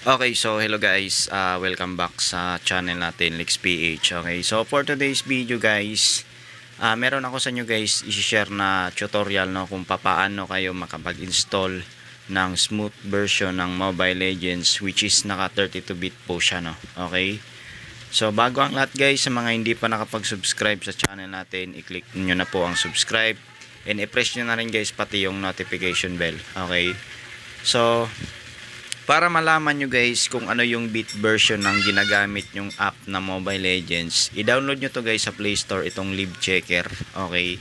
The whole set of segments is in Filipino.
Okay, so hello guys, welcome back sa channel natin Lex PH. Okay, so for today's video guys, meron ako sa inyo guys i-share na tutorial no kung paano kayo makapag-install ng smooth version ng Mobile Legends, which is naka 32-bit po siya no. Okay, so bago ang lahat guys, sa mga hindi pa nakapag-subscribe sa channel natin, i-click nyo na po ang subscribe and i-press nyo na rin guys pati yung notification bell. Okay, so para malaman nyo guys kung ano yung bit version ng ginagamit yung app na Mobile Legends, i-download nyo to guys sa Play Store, itong Live Checker. Okay,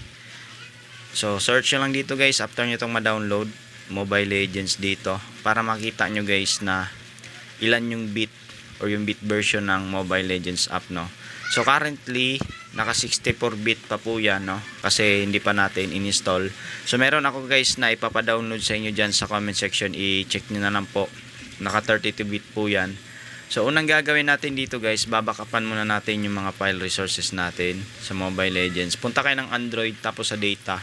so search nyo lang dito guys after nyo itong ma-download Mobile Legends dito, para makita nyo guys na ilan yung bit or yung bit version ng Mobile Legends app no. So currently naka 64-bit pa po yan no, kasi hindi pa natin in-install. So meron ako guys na ipapadownload sa inyo dyan sa comment section, i-check nyo na lang po. Naka 32-bit po yan. So unang gagawin natin dito guys, babackupan muna natin yung mga file resources natin sa Mobile Legends. Punta kayo ng Android, tapos sa data,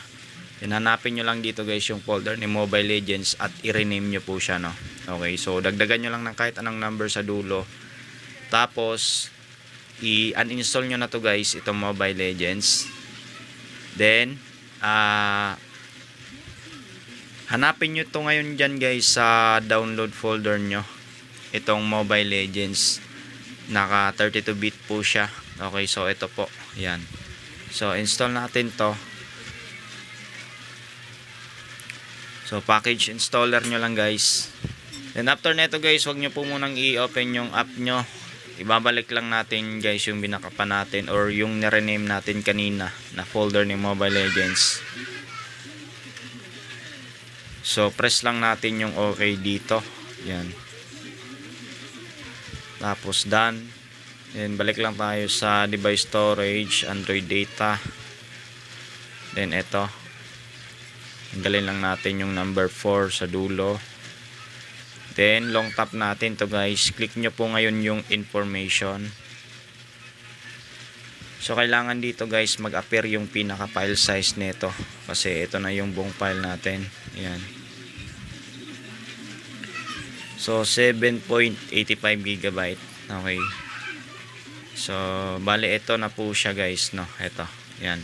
hanapin nyo lang dito guys yung folder ni Mobile Legends at i-rename nyo po siya no. Okay, so dagdagan nyo lang ng kahit anong number sa dulo, tapos i-uninstall nyo na to guys itong Mobile Legends. Then hanapin nyo to ngayon dyan guys sa download folder nyo, itong Mobile Legends. Naka 32-bit po siya. Okay, so ito po, yan. So install natin to. So package installer nyo lang guys. Then after neto guys, wag nyo po munang i-open yung app nyo. Ibabalik lang natin guys yung binakapan natin or yung nirename natin kanina na folder ni Mobile Legends. So press lang natin yung OK dito. Yan. Tapos done. Then balik lang tayo sa device storage, Android data. Then ito. Tanggalin lang natin yung number 4 sa dulo. Then long tap natin to guys. Click nyo po ngayon yung information. So kailangan dito guys mag-appear yung pinaka file size nito, kasi ito na yung buong file natin. Yan. So 7.85 GB. Okay. So bali ito na po siya guys no. Ito. Yan.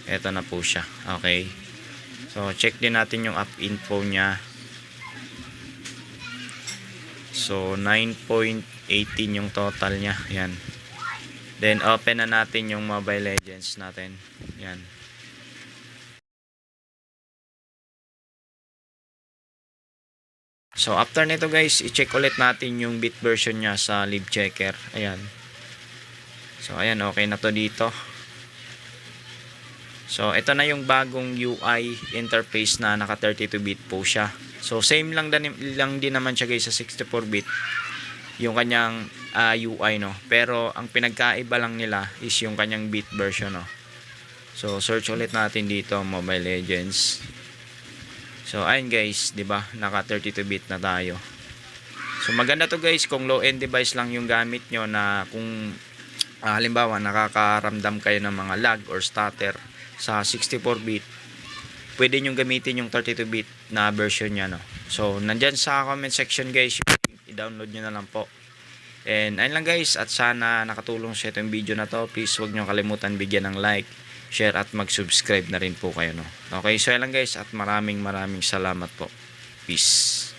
Ito na po siya. Okay. So check din natin yung app info niya. So 9.18 yung total niya. Yan. Then open na natin yung Mobile Legends natin. Yan. So after nito guys, i-check ulit natin yung bit version niya sa Live Checker. Ayan. So ayan, okay na to dito. So ito na yung bagong UI interface na naka 32-bit po siya. So same lang din naman siya guys sa 64-bit yung kanyang UI no. Pero ang pinagkaiba lang nila is yung kanyang bit version no. So search ulit natin dito Mobile Legends. So ayun guys, 'di ba? Naka 32-bit na tayo. So maganda to guys kung low-end device lang yung gamit nyo, na kung halimbawa nakakaramdam kayo ng mga lag or stutter sa 64-bit, pwede nyo gamitin yung 32-bit na version niya no. So nandyan sa comment section guys, i-download nyo na lang po. And ayun lang guys, at sana nakatulong sa itong video na to. Please wag nyo kalimutan bigyan ng like, share at mag-subscribe na rin po kayo no. Okay, so yan lang guys, at maraming salamat po. Peace.